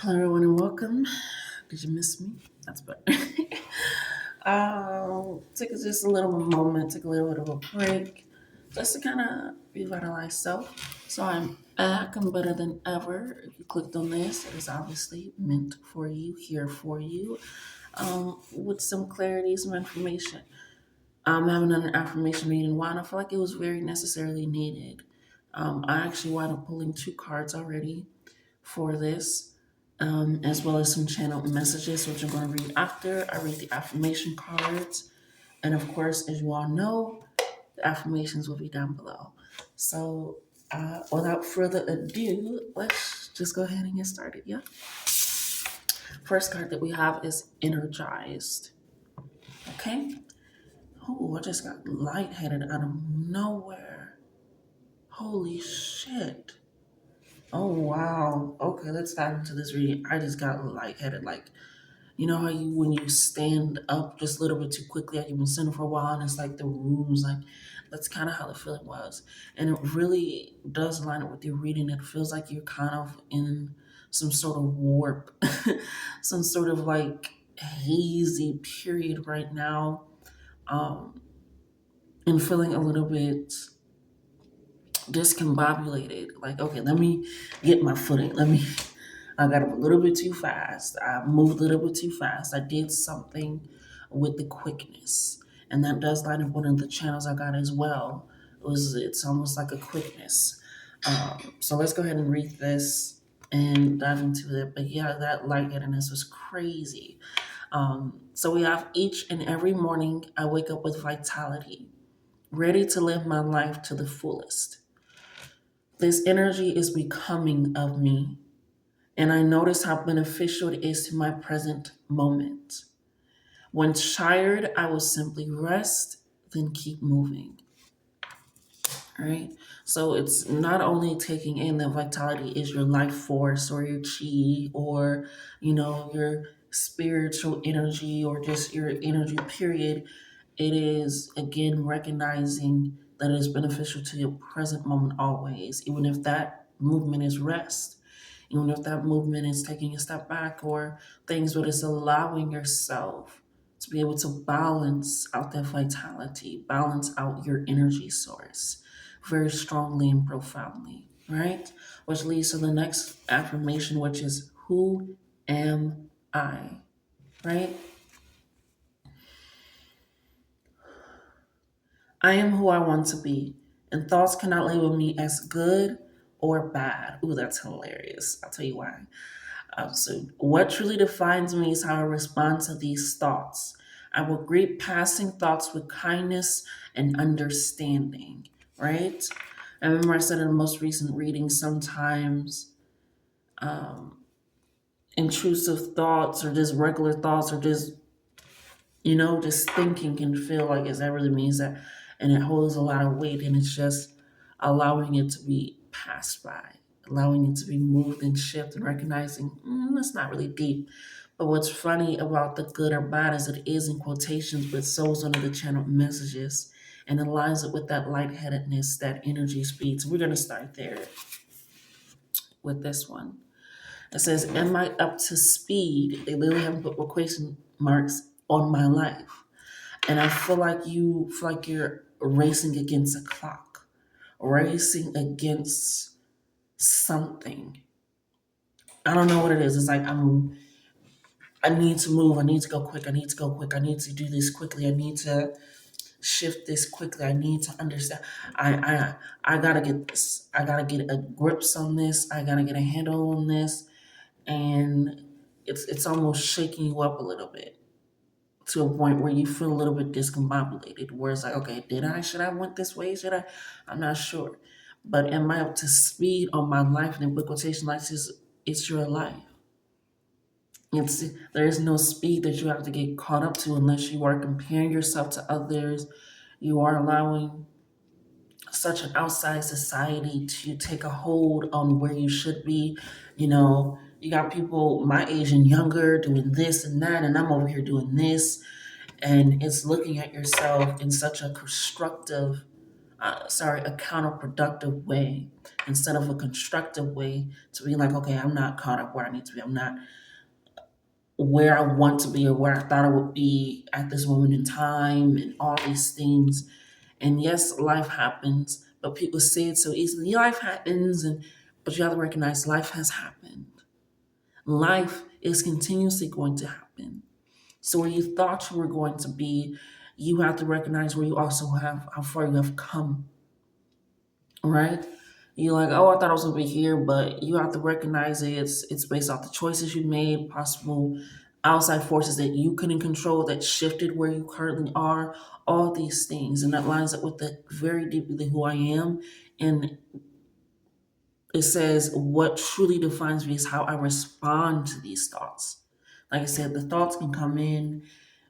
Hello, everyone, and welcome. Did you miss me? That's better. Took just a little moment, took a little bit of a break, just to kind of revitalize self. So I'm back and better than ever. If you clicked on this, it is obviously meant for you, here for you, with some clarity, some information. I'm having an affirmation reading. One, I feel like it was very necessarily needed. I actually wound up pulling two cards already for this, as well as some channeled messages, which I'm going to read after I read the affirmation cards. And of course, as you all know, the affirmations will be down below. So, without further ado, let's just go ahead and get started. Yeah. First card that we have is energized. Okay. Oh, I just got lightheaded out of nowhere. Holy shit. Oh wow. Okay, let's dive into this reading. I just got lightheaded. Like, you know how you when you stand up just a little bit too quickly, like you've been sitting for a while, and it's like the room's like that's kind of how the feeling was, and it really does line up with your reading. It feels like you're kind of in some sort of warp, some sort of like hazy period right now, um, and feeling a little bit discombobulated. Like, okay, let me get my footing. I got up a little bit too fast. I moved a little bit too fast. I did something with the quickness. And that does line up one of the channels I got as well. It's almost like a quickness. So let's go ahead and read this and dive into it. But yeah, that lightheadedness was crazy. So we have each and every morning I wake up with vitality, ready to live my life to the fullest. This energy is becoming of me, and I notice how beneficial it is to my present moment. When tired, I will simply rest, then keep moving. All right. So it's not only taking in that vitality is your life force or your chi or, your spiritual energy or just your energy, period. It is, again, recognizing that it is beneficial to your present moment always, even if that movement is rest, even if that movement is taking a step back or things, but it's allowing yourself to be able to balance out that vitality, balance out your energy source very strongly and profoundly, right? Which leads to the next affirmation, which is who am I, right? I am who I want to be, and thoughts cannot label me as good or bad. Ooh, that's hilarious. I'll tell you why. So, what truly defines me is how I respond to these thoughts. I will greet passing thoughts with kindness and understanding, right? I remember I said in the most recent reading sometimes intrusive thoughts or just regular thoughts or just thinking can feel like, is that really means that? And it holds a lot of weight, and it's just allowing it to be passed by, allowing it to be moved and shifted, and recognizing that's not really deep. But what's funny about the good or bad is it is in quotations, but so is under the channel messages, and it lines up with that lightheadedness, that energy speed. So we're going to start there with this one. It says, am I up to speed? They literally have put question marks on my life. And I feel like you're racing against a clock, racing against something. I don't know what it is. It's like I need to move, I need to go quick, I need to go quick, I need to do this quickly, I need to shift this quickly, I need to understand. I gotta get this. I gotta get a grips on this, I gotta get a handle on this. And it's almost shaking you up a little bit to a point where you feel a little bit discombobulated, where it's like, okay, should I went this way? Should I? I'm not sure. But am I up to speed on my life? And in quotation like this, it's your life. There is no speed that you have to get caught up to unless you are comparing yourself to others. You are allowing such an outside society to take a hold on where you should be. You got people my age and younger doing this and that, and I'm over here doing this. And it's looking at yourself in such a constructive a counterproductive way instead of a constructive way to be like, okay, I'm not caught up where I need to be. I'm not where I want to be or where I thought I would be at this moment in time and all these things. And yes, life happens, but people say it so easily. Life happens, and but you have to recognize life has happened. Life is continuously going to happen. So where you thought you were going to be, you have to recognize where you also have how far you have come, right? You're like, oh, I thought I was gonna be here, but you have to recognize it's based off the choices you made, possible outside forces that you couldn't control that shifted where you currently are, all these things. And that lines up with the very deeply who I am. And it says what truly defines me is how I respond to these thoughts. Like I said, the thoughts can come in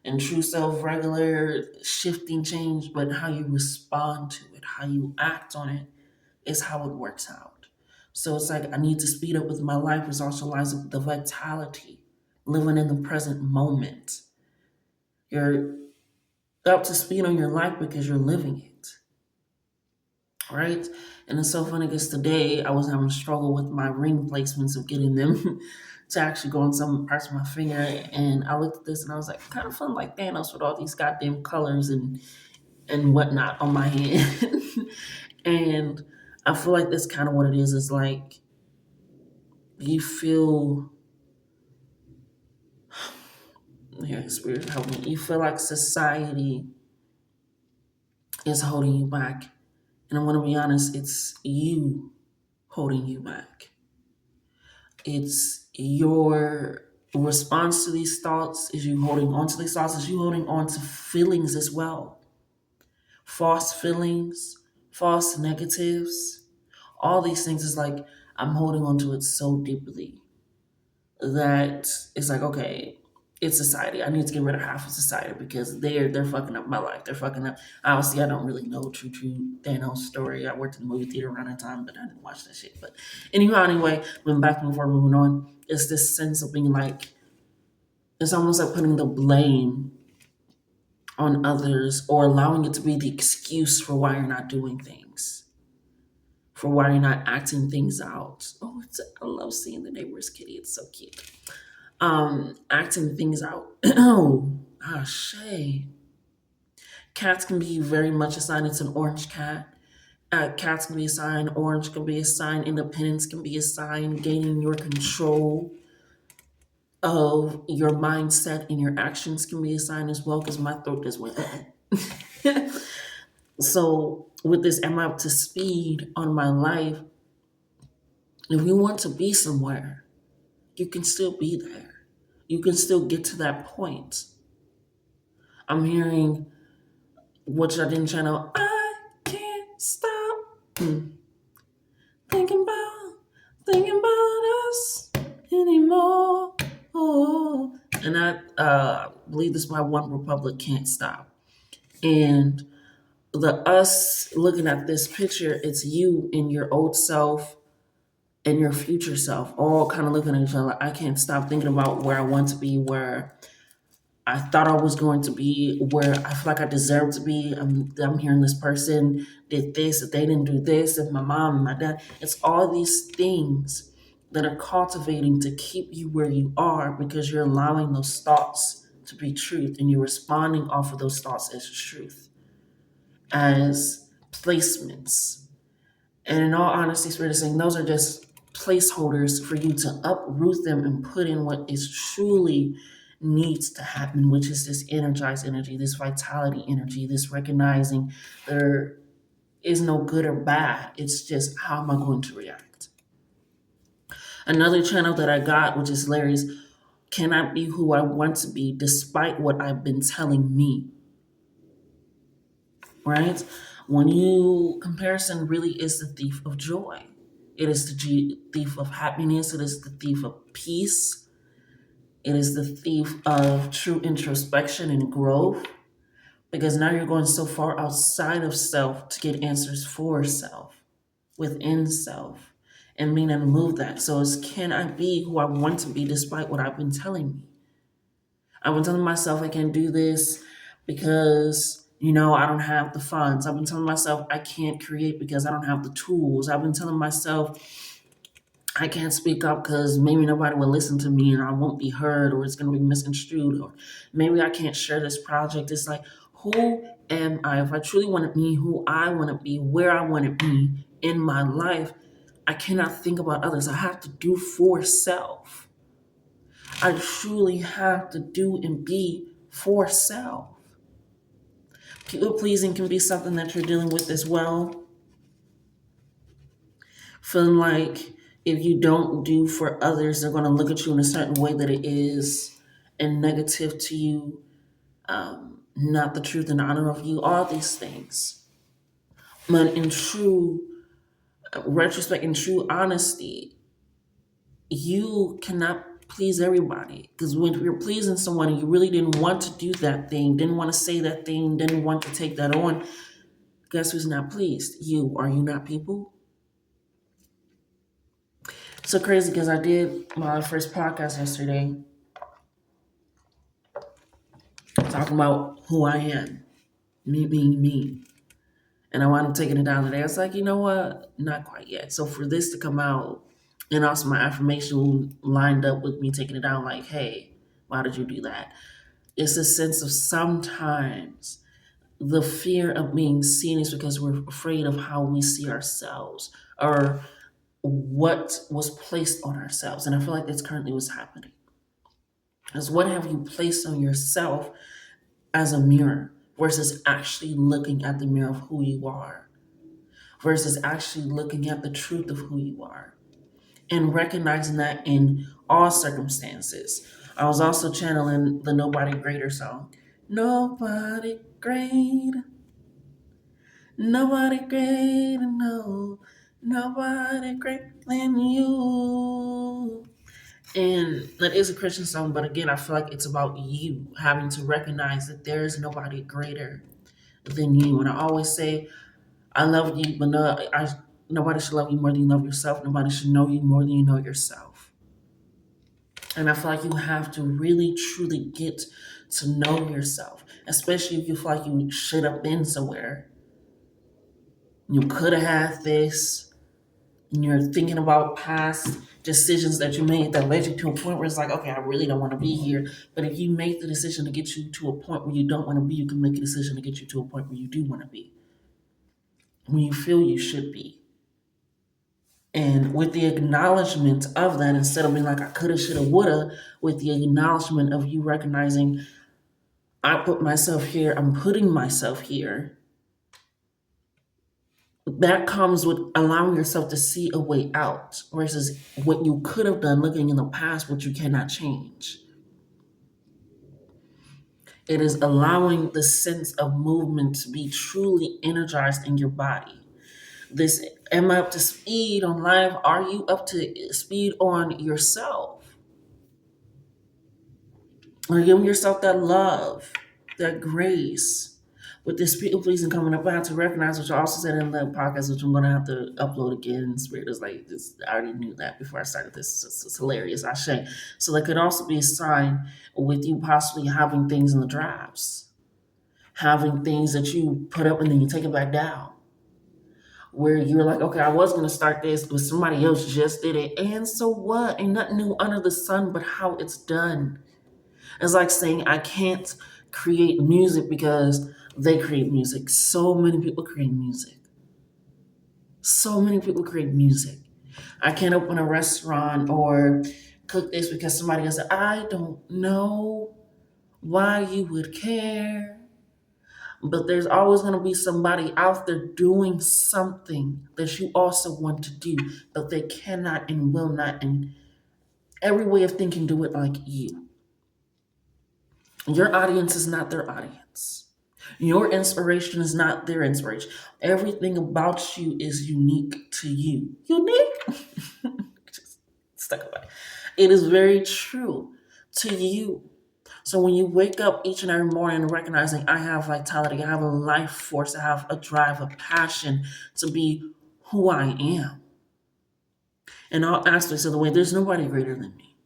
and true self, regular, shifting change, but how you respond to it, how you act on it is how it works out. So it's like I need to speed up with my life, which also lines up with the vitality, living in the present moment. You're up to speed on your life because you're living it, right? And it's so funny because today I was having a struggle with my ring placements of getting them to actually go on some parts of my finger. And I looked at this and I was like, kind of fun like Thanos with all these goddamn colors and whatnot on my hand. And I feel like that's kind of what it is. It's like you feel, yeah, spirit help me. You feel like society is holding you back. And I'm going to be honest, it's you holding you back. It's your response to these thoughts, is you holding on to these thoughts, is you holding on to feelings as well. False feelings, false negatives, all these things is like I'm holding on to it so deeply that it's like, okay, it's society. I need to get rid of half of society because they're fucking up my life. They're fucking up. Obviously, I don't really know true Thanos story. I worked in the movie theater around that time, but I didn't watch that shit. But anyhow, anyway, moving back before moving on, it's this sense of being like it's almost like putting the blame on others or allowing it to be the excuse for why you're not doing things, for why you're not acting things out. Oh, I love seeing the neighbor's kitty. It's so cute. Acting things out. Oh, Shay. Cats can be very much a sign. It's an orange cat. Cats can be a sign. Orange can be a sign. Independence can be a sign. Gaining your control of your mindset and your actions can be a sign as well. Because my throat just went. So with this, am I up to speed on my life? If you want to be somewhere, you can still be there. You can still get to that point. I'm hearing what I didn't channel. I can't stop thinking about thinking about us anymore. Oh. And I believe this is why One Republic can't stop. And the us looking at this picture, it's you and your old self and your future self, all kind of looking at each other. I can't stop thinking about where I want to be, where I thought I was going to be, where I feel like I deserve to be. I'm hearing this person did this, if they didn't do this, if my mom and my dad. It's all these things that are cultivating to keep you where you are because you're allowing those thoughts to be truth and you're responding off of those thoughts as truth, as placements. And in all honesty, Spirit is saying those are just placeholders for you to uproot them and put in what is truly needs to happen, which is this energized energy, this vitality energy, this recognizing there is no good or bad. It's just how am I going to react? Another channel that I got, which is hilarious, can I be who I want to be despite what I've been telling me? Right? When you comparison really is the thief of joy. It is the thief of happiness. It is the thief of peace. It is the thief of true introspection and growth because now you're going so far outside of self to get answers for self, within self, and mean and move that. So it's can I be who I want to be despite what I've been telling me? I've been telling myself I can't do this because I don't have the funds. I've been telling myself I can't create because I don't have the tools. I've been telling myself I can't speak up because maybe nobody will listen to me and I won't be heard, or it's going to be misconstrued, or maybe I can't share this project. It's like, who am I? If I truly want to be who I want to be, where I want to be in my life, I cannot think about others. I have to do for self. I truly have to do and be for self. People pleasing can be something that you're dealing with as well. Feeling like if you don't do for others, they're going to look at you in a certain way that it is and negative to you, not the truth and honor of you, all these things. But in true retrospect, in true honesty, you cannot please everybody. Because when you're pleasing someone and you really didn't want to do that thing, didn't want to say that thing, didn't want to take that on, guess who's not pleased? You. Are you not people? So crazy because I did my first podcast yesterday talking about who I am, me being me. And I wound up taking it down today. I was like, you know what? Not quite yet. So for this to come out, and also my affirmation lined up with me taking it down, like, hey, why did you do that? It's a sense of sometimes the fear of being seen is because we're afraid of how we see ourselves or what was placed on ourselves. And I feel like that's currently what's happening. Is what have you placed on yourself as a mirror versus actually looking at the mirror of who you are, versus actually looking at the truth of who you are and recognizing that in all circumstances. I was also channeling the Nobody Greater song. Nobody great, nobody great, no, nobody great than you. And that is a Christian song, but again, I feel like it's about you having to recognize that there is nobody greater than you. And I always say, I love you, but nobody should love you more than you love yourself. Nobody should know you more than you know yourself. And I feel like you have to really, truly get to know yourself, especially if you feel like you should have been somewhere. You could have had this, and you're thinking about past decisions that you made that led you to a point where it's like, okay, I really don't want to be here. But if you make the decision to get you to a point where you don't want to be, you can make a decision to get you to a point where you do want to be, when you feel you should be. And with the acknowledgement of that, instead of being like, I coulda, shoulda, woulda, with the acknowledgement of you recognizing, I put myself here, I'm putting myself here, that comes with allowing yourself to see a way out versus what you could have done looking in the past, which you cannot change. It is allowing the sense of movement to be truly energized in your body. This, am I up to speed on life? Are you up to speed on yourself? Are you giving yourself that love, that grace? With this people pleasing coming up, I have to recognize, which I also said in the podcast, which I'm going to have to upload again. Spirit is like, this, I already knew that before I started this. It's hilarious. I say. So that could also be a sign with you possibly having things in the drafts, having things that you put up and then you take it back down, where you're like, okay, I was going to start this, but somebody else just did it. And so what? Ain't nothing new under the sun but how it's done. It's like saying, I can't create music because they create music. So many people create music. So many people create music. I can't open a restaurant or cook this because somebody else said, I don't know why you would care. But there's always going to be somebody out there doing something that you also want to do, but they cannot and will not, and every way of thinking, do it like you. Your audience is not their audience. Your inspiration is not their inspiration. Everything about you is unique to you. Unique? Just stuck about it. It is very true to you. So when you wake up each and every morning recognizing I have vitality, I have a life force, I have a drive, a passion to be who I am in all aspects of the way, there's nobody greater than me.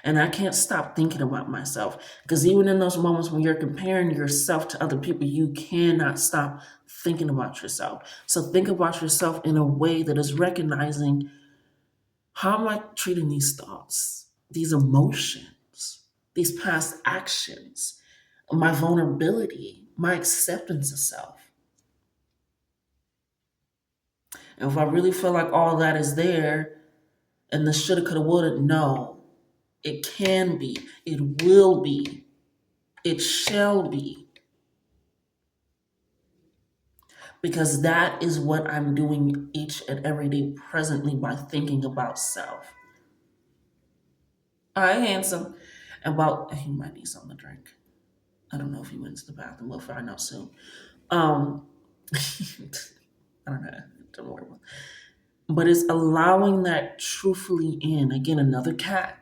And I can't stop thinking about myself because even in those moments when you're comparing yourself to other people, you cannot stop thinking about yourself. So think about yourself in a way that is recognizing, how am I treating these thoughts, these emotions, these past actions, my vulnerability, my acceptance of self. And if I really feel like all that is there and the shoulda, coulda, woulda, no, it can be, it will be, it shall be, because that is what I'm doing each and every day presently by thinking about self. Hi, handsome. About, he might need something to drink. I don't know if he went to the bathroom. We'll find out soon. Um, I don't know. Don't worry about it. But it's allowing that truthfully in. Again, another cat.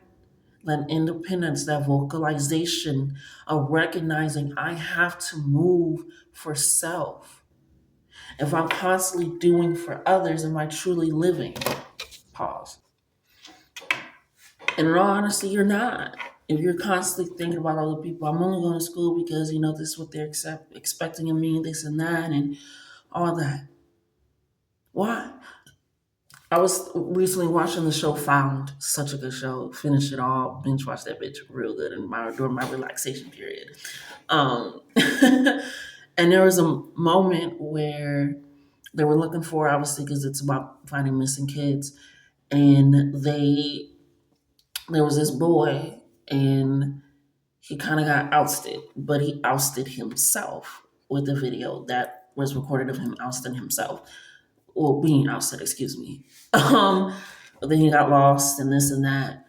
That independence, that vocalization of recognizing I have to move for self. If I'm constantly doing for others, am I truly living? Pause. And in all honesty, you're not. If you're constantly thinking about other people, I'm only going to school because, this is what they're expecting of me, this and that, and all that. Why? I was recently watching the show Found, such a good show. Finished it all, binge watched that bitch real good during my relaxation period. Um, and there was a moment where they were looking for, obviously, because it's about finding missing kids, and there was this boy, and he kind of got ousted, but he ousted himself with a video that was recorded of him ousting himself, or being ousted, excuse me. But then he got lost and this and that.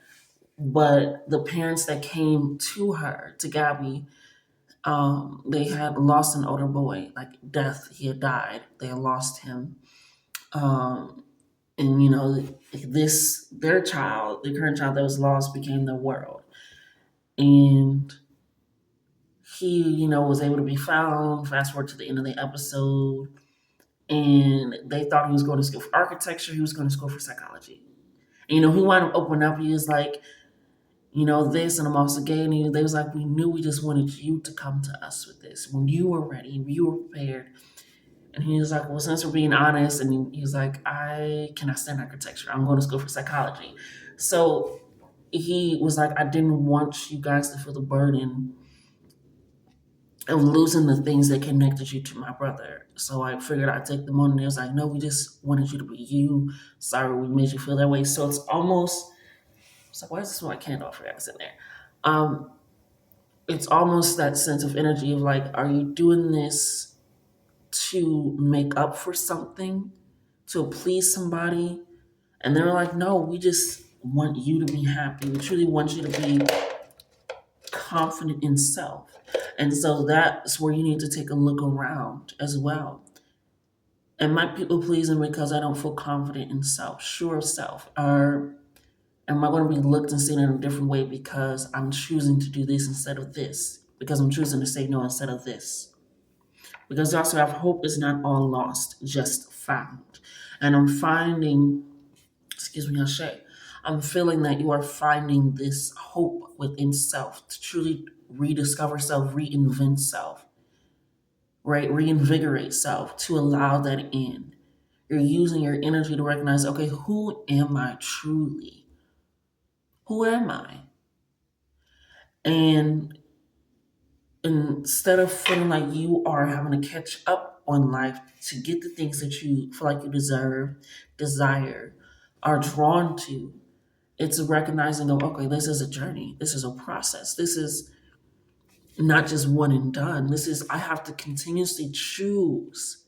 But the parents that came to her, to Gabby, they had lost an older boy, like death. He had died. They had lost him. Um, and their child, the current child that was lost, became their world. And he, was able to be found. Fast forward to the end of the episode, and they thought he was going to school for architecture. He was going to school for psychology. And, he wound up opening up. He was like, this, and I'm also gay. And they was like, we knew, we just wanted you to come to us with this when you were ready, you were prepared. And he was like, well, since we're being honest, and he was like, I cannot stand architecture. I'm going to school for psychology. So he was like, I didn't want you guys to feel the burden of losing the things that connected you to my brother. So I figured I'd take them on, and it was like, no, we just wanted you to be you. Sorry we made you feel that way. So it's almost, it's like, why is this my candle? I forgot it's in there. Um, it's almost that sense of energy of like, are you doing this to make up for something, to please somebody? And they were like, no, we just want you to be happy. We truly want you to be confident in self. And so that's where you need to take a look around as well. Am I people pleasing because I don't feel confident in self, sure of self? Or am I going to be looked and seen in a different way because I'm choosing to do this instead of this? Because I'm choosing to say no instead of this? Because also, our hope is not all lost, just found. And I'm finding, excuse me, Ashe, I'm feeling that you are finding this hope within self to truly rediscover self, reinvent self, right? Reinvigorate self to allow that in. You're using your energy to recognize, okay, who am I truly? Who am I? And instead of feeling like you are having to catch up on life to get the things that you feel like you deserve, desire, are drawn to, it's a recognizing of, okay, this is a journey. This is a process. This is not just one and done. This is, I have to continuously choose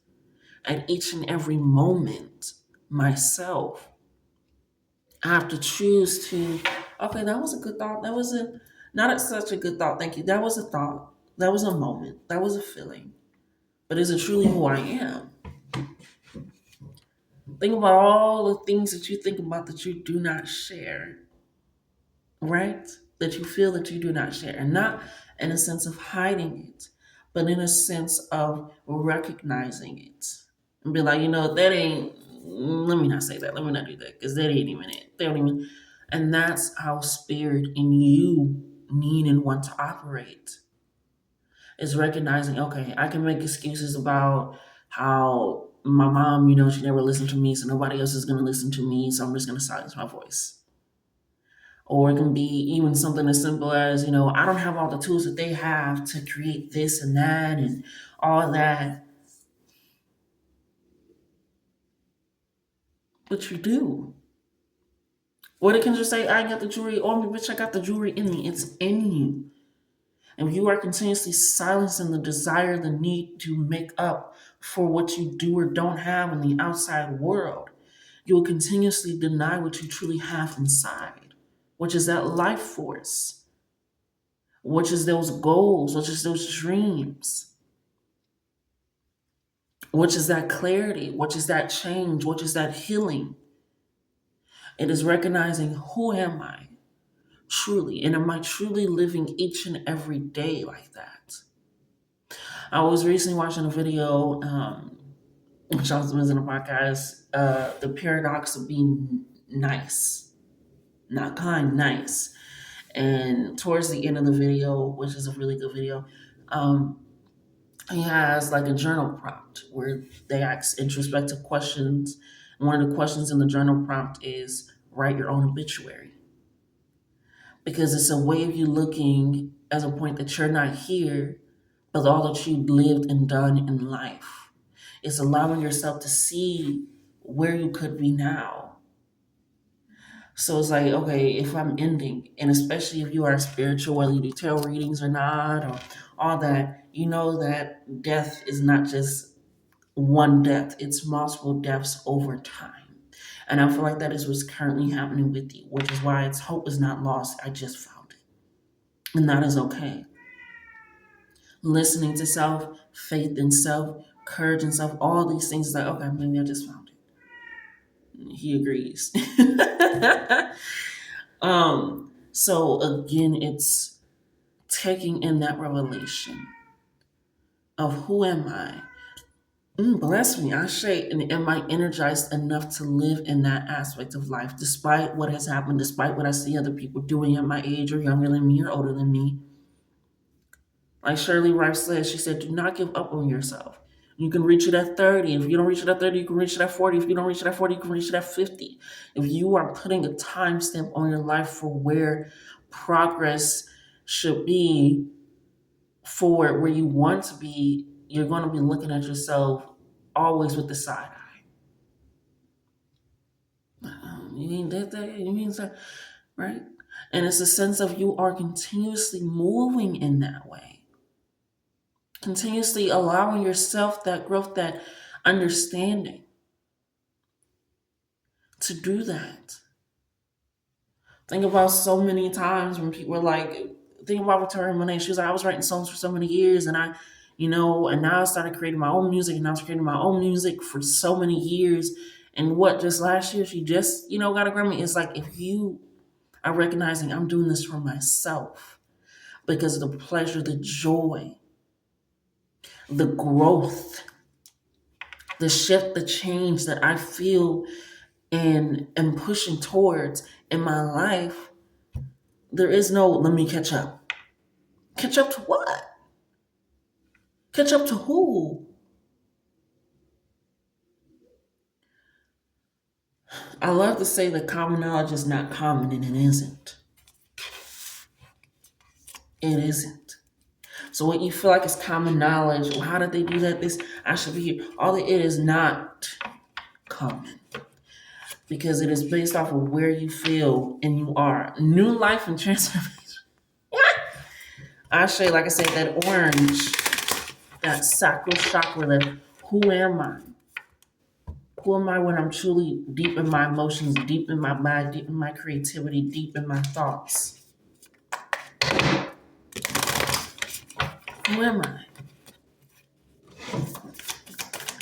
at each and every moment myself. I have to choose to, okay, that was a good thought. That was not such a good thought. Thank you. That was a thought. That was a moment. That was a feeling. But is it truly who I am? Think about all the things that you think about that you do not share, right? That you feel that you do not share. And not in a sense of hiding it, but in a sense of recognizing it. And be like, that ain't, let me not say that. Let me not do that because that ain't even it. They don't even, And that's how spirit in you need and want to operate. Is recognizing, okay, I can make excuses about how my mom, she never listened to me, so nobody else is going to listen to me, so I'm just going to silence my voice. Or it can be even something as simple as, I don't have all the tools that they have to create this and that and all that, but you do. Or they can just say, I ain't got the jewelry on me, bitch, I got the jewelry in me. It's in you. And you are continuously silencing the desire, the need to make up for what you do or don't have in the outside world. You will continuously deny what you truly have inside, which is that life force, which is those goals, which is those dreams, which is that clarity, which is that change, which is that healing. It is recognizing, who am I truly? And am I truly living each and every day like that? I was recently watching a video, which I was listening to a podcast, the paradox of being nice, not kind, nice. And towards the end of the video, which is a really good video, um, he has like a journal prompt where they ask introspective questions. And one of the questions in the journal prompt is write your own obituary, because it's a way of you looking as a point that you're not here, but all that you've lived and done in life. It's allowing yourself to see where you could be now. So it's like, okay, if I'm ending, and especially if you are spiritual, whether you do tarot readings or not, or all that, you know that death is not just one death, it's multiple deaths over time. And I feel like that is what's currently happening with you, which is why it's hope is not lost. I just found it. And that is okay. Listening to self, faith in self, courage in self, all these things is like, okay, maybe I just found it. He agrees. So again, it's taking in that revelation of, who am I? Bless me, I say, and am I energized enough to live in that aspect of life, despite what has happened, despite what I see other people doing at my age or younger than me or older than me? Like Shirley Rice says, she said, do not give up on yourself. You can reach it at 30. If you don't reach it at 30, you can reach it at 40. If you don't reach it at 40, you can reach it at 50. If you are putting a timestamp on your life for where progress should be, for where you want to be, you're going to be looking at yourself always with the side eye. You mean that? You mean that? Right? And it's a sense of you are continuously moving in that way, continuously allowing yourself that growth, that understanding to do that. Think about so many times when people were like, think about Victoria Monet. She was like, I was writing songs for so many years, and and now I started creating my own music, and I was creating my own music for so many years. And what, just last year, she just, got a Grammy. It's like, if you are recognizing, I'm doing this for myself because of the pleasure, the joy, the growth, the shift, the change that I feel and am pushing towards in my life, there is no, let me catch up. Catch up to what? Catch up to who? I love to say that common knowledge is not common, and it isn't. It isn't. So what you feel like is common knowledge, well, how did they do that? This, I should be here. All it is not common, because it is based off of where you feel and you are. New life and transformation. I say, like I said, that orange, that sacral chakra, that who am I? Who am I when I'm truly deep in my emotions, deep in my mind, deep in my creativity, deep in my thoughts? Who am I?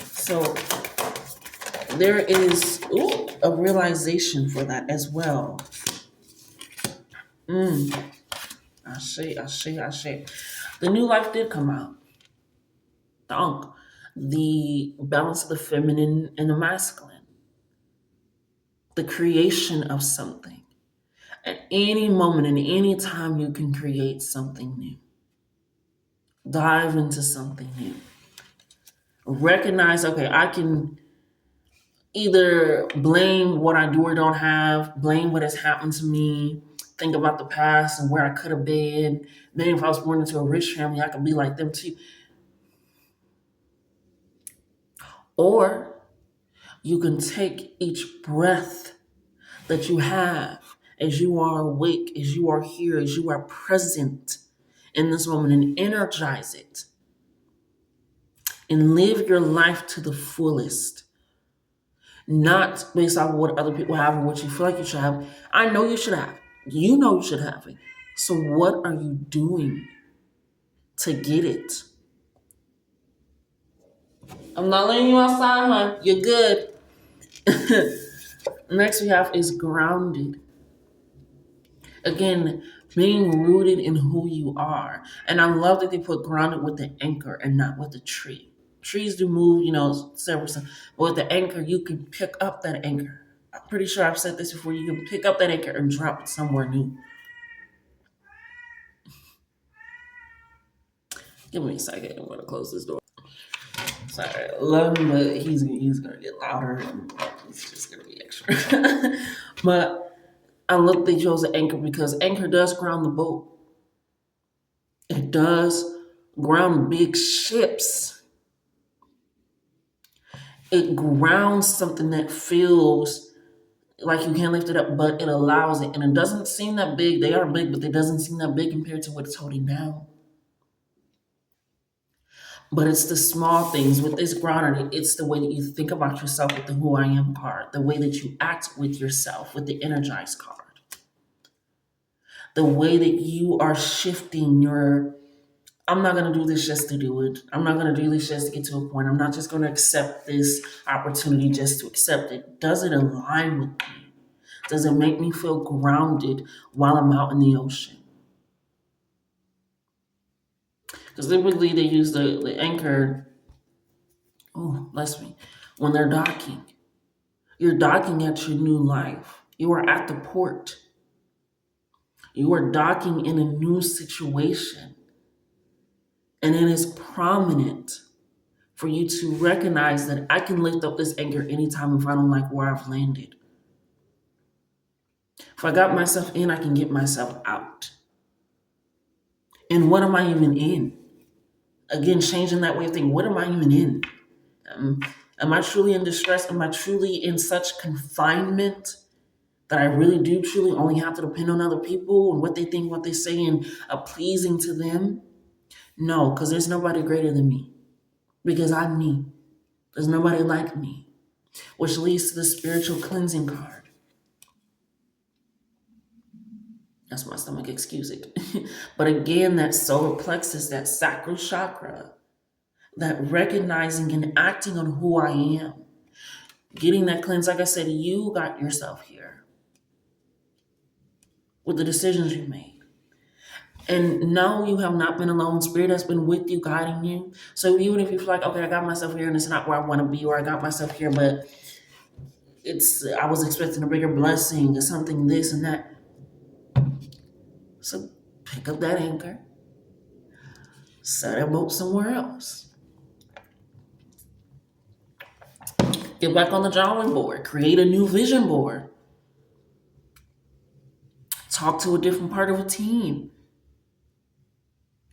So there is a realization for that as well. I say. The new life did come out. The Ankh, the balance of the feminine and the masculine, the creation of something. At any moment and any time, you can create something new. Dive into something new. Recognize, okay, I can either blame what I do or don't have, blame what has happened to me, think about the past and where I could have been. Maybe if I was born into a rich family, I could be like them too. Or you can take each breath that you have as you are awake, as you are here, as you are present in this moment and energize it and live your life to the fullest. Not based off of what other people have or what you feel like you should have. I know you should have. You know you should have it. So what are you doing to get it? I'm not letting you outside, hon. You're good. Next we have is grounded. Again, being rooted in who you are. And I love that they put grounded with the anchor and not with the tree. Trees do move, several times. But with the anchor, you can pick up that anchor. I'm pretty sure I've said this before. You can pick up that anchor and drop it somewhere new. Give me a second. I'm gonna close this door. Sorry, I love him, but he's gonna get louder and it's just gonna be extra. But I look they chose an anchor because anchor does ground the boat. It does ground big ships. It grounds something that feels like you can't lift it up, but it allows it. And it doesn't seem that big. They are big, but it doesn't seem that big compared to what it's holding down. But it's the small things with this grounder. It's the way that you think about yourself with the who I am card, the way that you act with yourself with the energized card, the way that you are shifting your, I'm not going to do this just to do it. I'm not going to do this just to get to a point. I'm not just going to accept this opportunity just to accept it. Does it align with me? Does it make me feel grounded while I'm out in the ocean? Because typically they use the anchor, oh, bless me, when they're docking. You're docking at your new life. You are at the port. You are docking in a new situation. And it is prominent for you to recognize that I can lift up this anchor anytime if I don't like where I've landed. If I got myself in, I can get myself out. And what am I even in? Again, changing that way of thinking. What am I even in? Am I truly in distress? Am I truly in such confinement that I really do truly only have to depend on other people and what they think, what they say, and pleasing to them? No, because there's nobody greater than me. Because I'm me. There's nobody like me. Which leads to the spiritual cleansing card. That's my stomach, excuse it. But again, that solar plexus, that sacral chakra, that recognizing and acting on who I am, getting that cleanse. Like I said, you got yourself here with the decisions you made. And no, you have not been alone. Spirit has been with you, guiding you. So even if you feel like, okay, I got myself here and it's not where I want to be, or I got myself here, but I was expecting a bigger blessing or something, this and that. So pick up that anchor, set a boat somewhere else. Get back on the drawing board, create a new vision board. Talk to a different part of a team.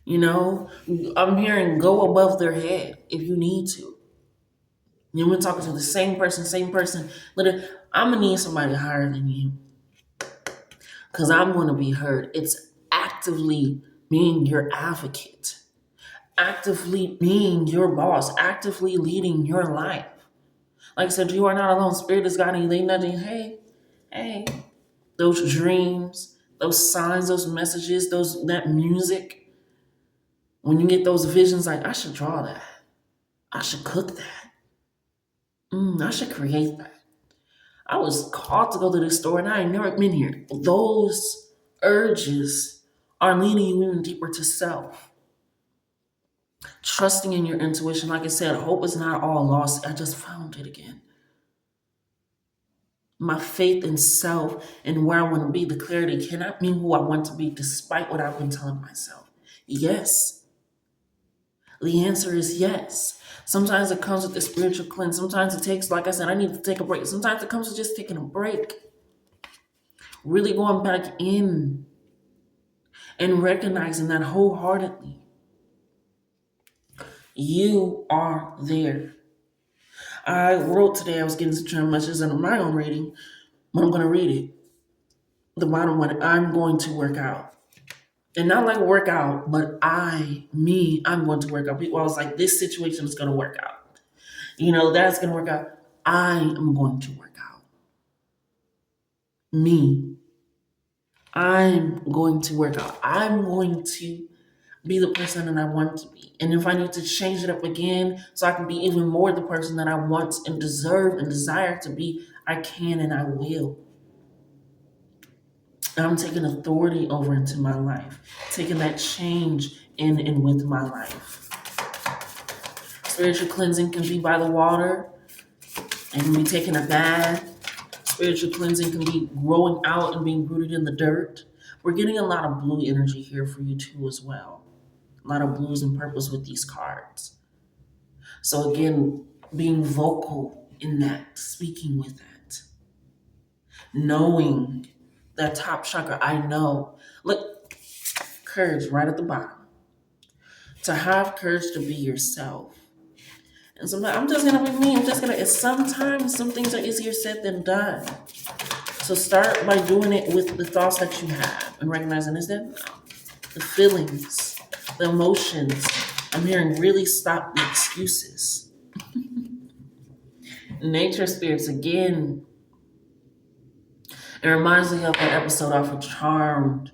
I'm hearing go above their head if you need to. You've been talking to the same person. Literally, I'm gonna need somebody higher than you because I'm gonna be heard. It's actively being your advocate, actively being your boss, actively leading your life. Like I said, you are not alone. Spirit is guiding you, leading nothing. Hey, those dreams, those signs, those messages, that music. When you get those visions, like I should draw that, I should cook that. I should create that. I was called to go to this store and I ain't never been here. Those urges are leading you even deeper to self. Trusting in your intuition. Like I said, hope is not all lost. I just found it again. My faith in self and where I want to be, the clarity cannot mean who I want to be despite what I've been telling myself. Yes, the answer is yes. Sometimes it comes with the spiritual cleanse. Sometimes it takes, like I said, I need to take a break. Sometimes it comes with just taking a break, really going back in and recognizing that wholeheartedly you are there. I wrote today, I was getting some term messages in my own reading, but I'm going to read it. The bottom one, I'm going to work out. And not like work out, but I'm going to work out. People always like, this situation is going to work out. That's going to work out. I am going to work out. Me. I'm going to work out. I'm going to be the person that I want to be. And if I need to change it up again so I can be even more the person that I want and deserve and desire to be, I can and I will. I'm taking authority over into my life, taking that change in and with my life. Spiritual cleansing can be by the water, and can be taking a bath. Spiritual cleansing can be growing out and being rooted in the dirt. We're getting a lot of blue energy here for you too as well. A lot of blues and purples with these cards. So again, being vocal in that, speaking with that, knowing that top chakra, I know. Look, courage right at the bottom. To have courage to be yourself. And sometimes I'm just gonna be me. And sometimes some things are easier said than done. So start by doing it with the thoughts that you have and recognizing is that the feelings, the emotions. I'm hearing really stop the excuses. Nature spirits again. It reminds me of that episode off of Charmed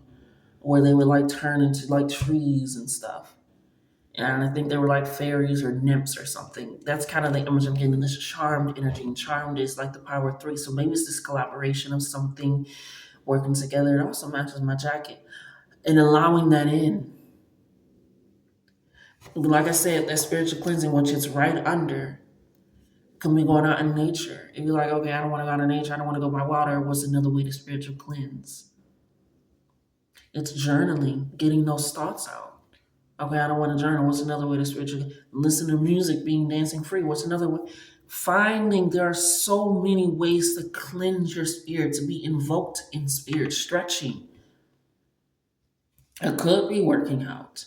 where they would like turn into like trees and stuff. And I think they were like fairies or nymphs or something. That's kind of the image I'm getting. This charmed energy, and charmed is like the power of three. So maybe it's this collaboration of something working together. It also matches my jacket and allowing that in. Like I said, that spiritual cleansing, which it's right under, can be going out in nature. If you're like, okay, I don't want to go out in nature, I don't want to go by water, what's another way to spiritual cleanse? It's journaling, getting those thoughts out. Okay, I don't want to journal. What's another way to spiritually listen to music, being dancing free? What's another way? Finding there are so many ways to cleanse your spirit, to be invoked in spirit, stretching. It could be working out.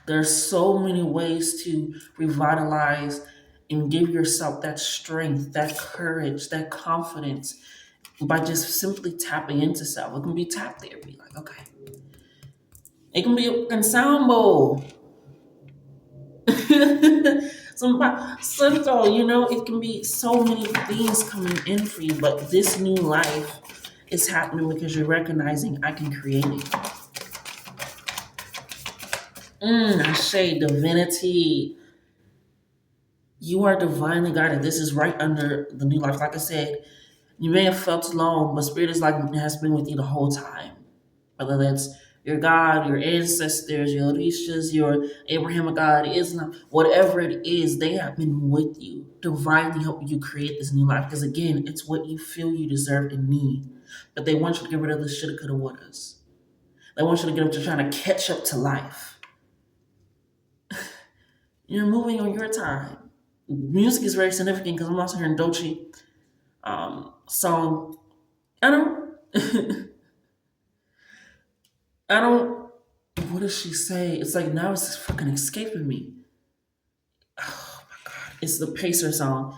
There are so many ways to revitalize and give yourself that strength, that courage, that confidence by just simply tapping into self. It can be tap therapy. Like, okay. It can be a ensemble. So, it can be so many things coming in for you, but this new life is happening because you're recognizing I can create it. Ashe, divinity. You are divinely guided. This is right under the new life. Like I said, you may have felt alone, but spirit is like it has been with you the whole time. Whether that's your God, your ancestors, your Orishas, your Abrahamic God, Islam, whatever it is, they have been with you, divinely helping you create this new life. Because again, it's what you feel you deserve and need. But they want you to get rid of the shoulda, coulda, wouldas. They want you to get up to trying to catch up to life. You're moving on your time. Music is very significant because I'm also hearing Dochi song. I don't, I don't. What does she say? It's like now it's just fucking escaping me. Oh my god! It's the Pacer song.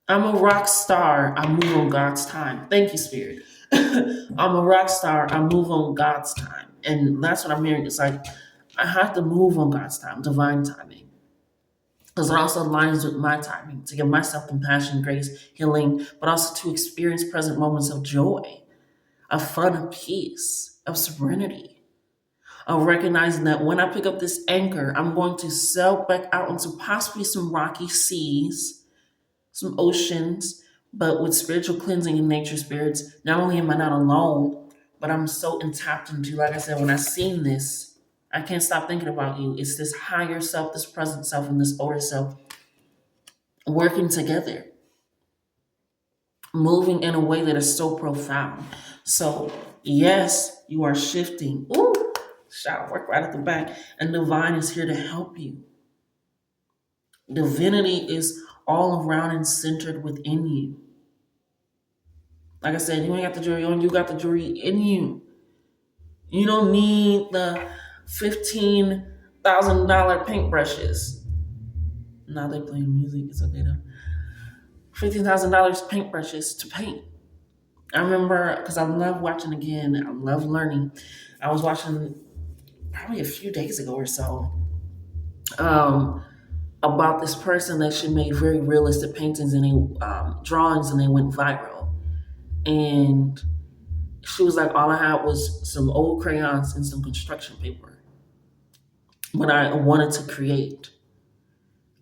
I'm a rock star. I move on God's time. Thank you, Spirit. I'm a rock star. I move on God's time, and that's what I'm hearing. It's like I have to move on God's time, divine timing, because it also aligns with my timing to give myself compassion, grace, healing, but also to experience present moments of joy, of fun, of peace, of serenity, of recognizing that when I pick up this anchor, I'm going to sail back out into possibly some rocky seas, some oceans, but with spiritual cleansing and nature spirits. Not only am I not alone, but I'm so tapped into, like I said, when I seen this, I can't stop thinking about you. It's this higher self, this present self, and this older self working together, moving in a way that is so profound. So, yes, you are shifting. Ooh, shadow work right at the back. And divine is here to help you. Divinity is all around and centered within you. Like I said, you ain't got the jewelry on, you got the jewelry in you. You don't need the $15,000 paintbrushes. Now they playing music, it's okay though. $15,000 paintbrushes to paint. I remember, because I love watching again, I love learning. I was watching probably a few days ago or so, um, about this person that she made very realistic paintings and drawings, and they went viral. And she was like, all I had was some old crayons and some construction paper. But I wanted to create.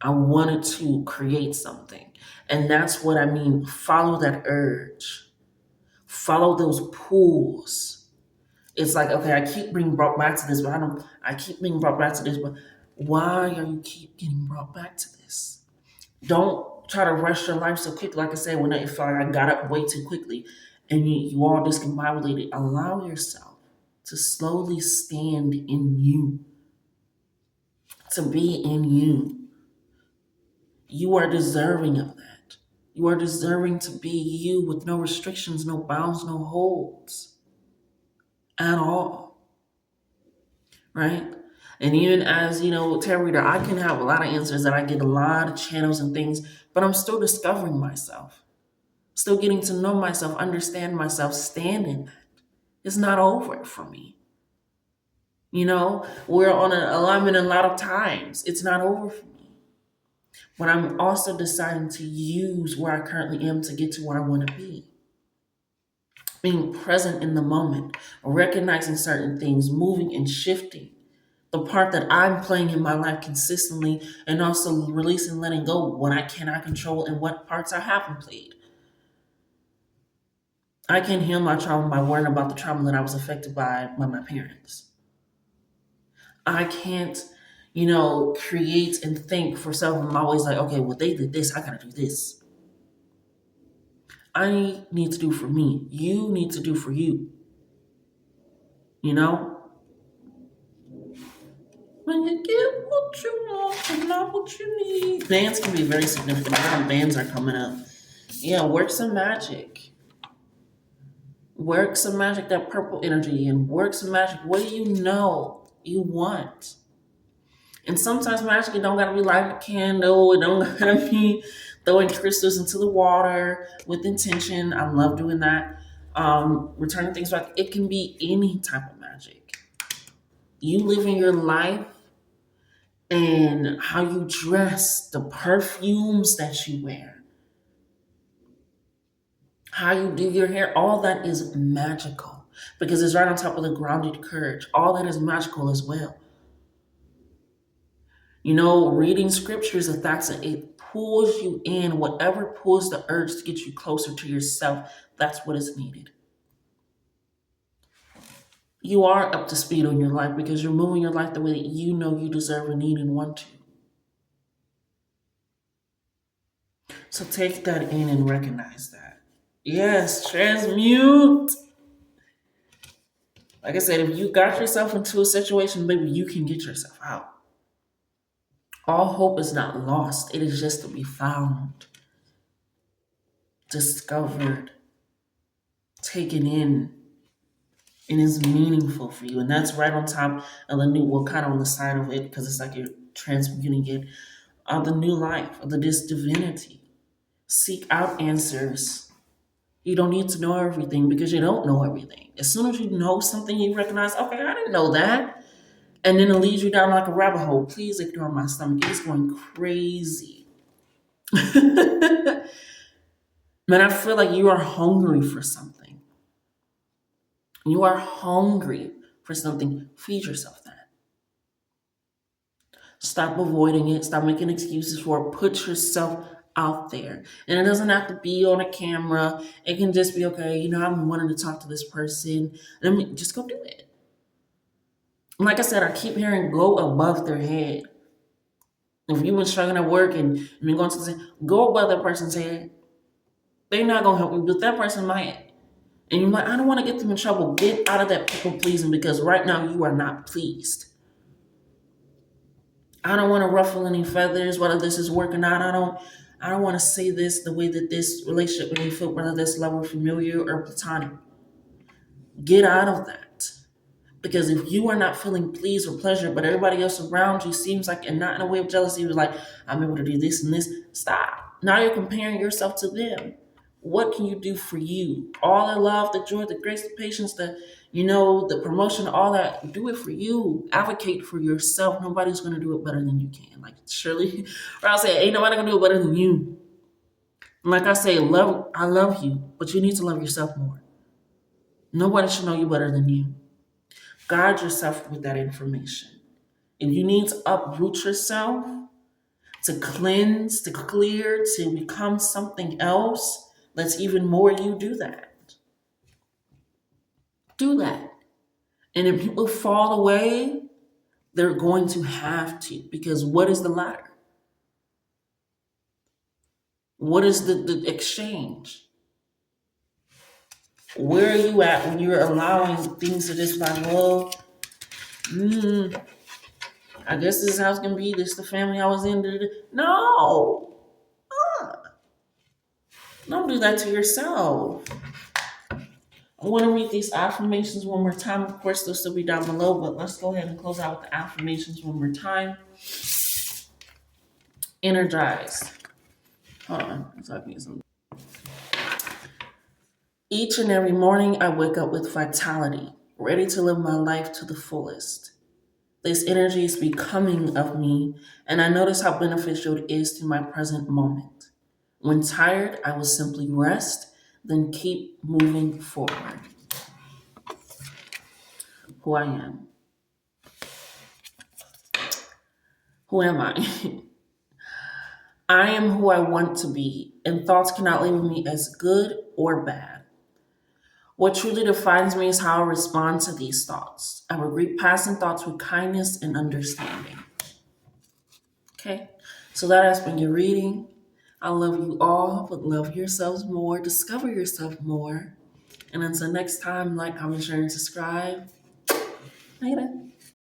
I wanted to create something. And that's what I mean. Follow that urge. Follow those pulls. It's like, okay, I keep being brought back to this, but I keep being brought back to this, but why are you keep getting brought back to this? Don't try to rush your life so quick. Like I said, when I felt like I got up way too quickly and you all discombobulated, allow yourself to slowly stand in you, to be in you. You are deserving of that. You are deserving to be you with no restrictions, no bounds, no holds at all. Right? And even as, tarot reader, I can have a lot of answers that I get a lot of channels and things, but I'm still discovering myself, still getting to know myself, understand myself, stand in that. It's not over for me. We're on an alignment a lot of times. It's not over for me. But I'm also deciding to use where I currently am to get to where I want to be. Being present in the moment, recognizing certain things, moving and shifting. The part that I'm playing in my life consistently, and also releasing, letting go what I cannot control and what parts I haven't played. I can heal my trauma by worrying about the trauma that I was affected by my parents. I can't, create and think for self. I'm always like, okay, well, they did this, I gotta do this. I need to do for me. You need to do for you. You know? When you get what you want and not what you need. Bands can be very significant. A lot of bands are coming up. Yeah, work some magic. Work some magic, that purple energy, and work some magic. What do you know you want? And sometimes magic, it don't gotta be lighting a candle. It don't gotta be throwing crystals into the water with intention. I love doing that. Returning things back. It can be any type of magic. You living your life and how you dress, the perfumes that you wear, how you do your hair, all that is magical because it's right on top of the grounded courage. All that is magical as well. Reading scriptures, if it pulls you in, whatever pulls the urge to get you closer to yourself, that's what is needed. You are up to speed on your life because you're moving your life the way that you know you deserve and need and want to. So take that in and recognize that. Yes, transmute. Like I said, if you got yourself into a situation, maybe you can get yourself out. All hope is not lost. It is just to be found, discovered, taken in, and is meaningful for you. And that's right on top of the new, well, kind of on the side of it, because it's like you're transmuting it, of the new life, of this divinity. Seek out answers. You don't need to know everything because you don't know everything. As soon as you know something, you recognize, okay, I didn't know that. And then it leads you down like a rabbit hole. Please ignore my stomach. It is going crazy. Man, I feel like you are hungry for something. You are hungry for something. Feed yourself that. Stop avoiding it. Stop making excuses for it. Put yourself out there. And it doesn't have to be on a camera. It can just be, okay, I've been wanting to talk to this person. Let me just go do it. Like I said, I keep hearing go above their head. If you've been struggling at work and you've been going to the go what that person said, they're not gonna help you, but that person might. And you're like, I don't want to get them in trouble. Get out of that people pleasing because right now you are not pleased. I don't want to ruffle any feathers, whether this is working out. I don't want to say this the way that this relationship really feel, whether this level familiar or platonic. Get out of that. Because if you are not feeling pleased or pleasure, but everybody else around you seems like, and not in a way of jealousy, you're like, I'm able to do this and this, stop. Now you're comparing yourself to them. What can you do for you? All the love, the joy, the grace, the patience, the promotion, all that, do it for you. Advocate for yourself. Nobody's going to do it better than you can. Like Shirley, or I'll say, ain't nobody going to do it better than you. And like I say, I love you, but you need to love yourself more. Nobody should know you better than you. Guard yourself with that information. If you need to uproot yourself, to cleanse, to clear, to become something else that's even more you, do that. Do that. And if people fall away, they're going to have to, because what is the ladder? What is the exchange? Where are you at when you're allowing things to just like, well, I guess this is how it's gonna be. This is the family I was in. No, don't do that to yourself. I want to read these affirmations one more time. Of course, they'll still be down below, but let's go ahead and close out with the affirmations one more time. Energized. Hold on. I'm talking something. Each and every morning, I wake up with vitality, ready to live my life to the fullest. This energy is becoming of me, and I notice how beneficial it is to my present moment. When tired, I will simply rest, then keep moving forward. Who I am. Who am I? I am who I want to be, and thoughts cannot label me as good or bad. What truly defines me is how I respond to these thoughts. I will greet passing thoughts with kindness and understanding. Okay, so that has been your reading. I love you all, but love yourselves more, discover yourself more. And until next time, like, comment, share, and subscribe. Later.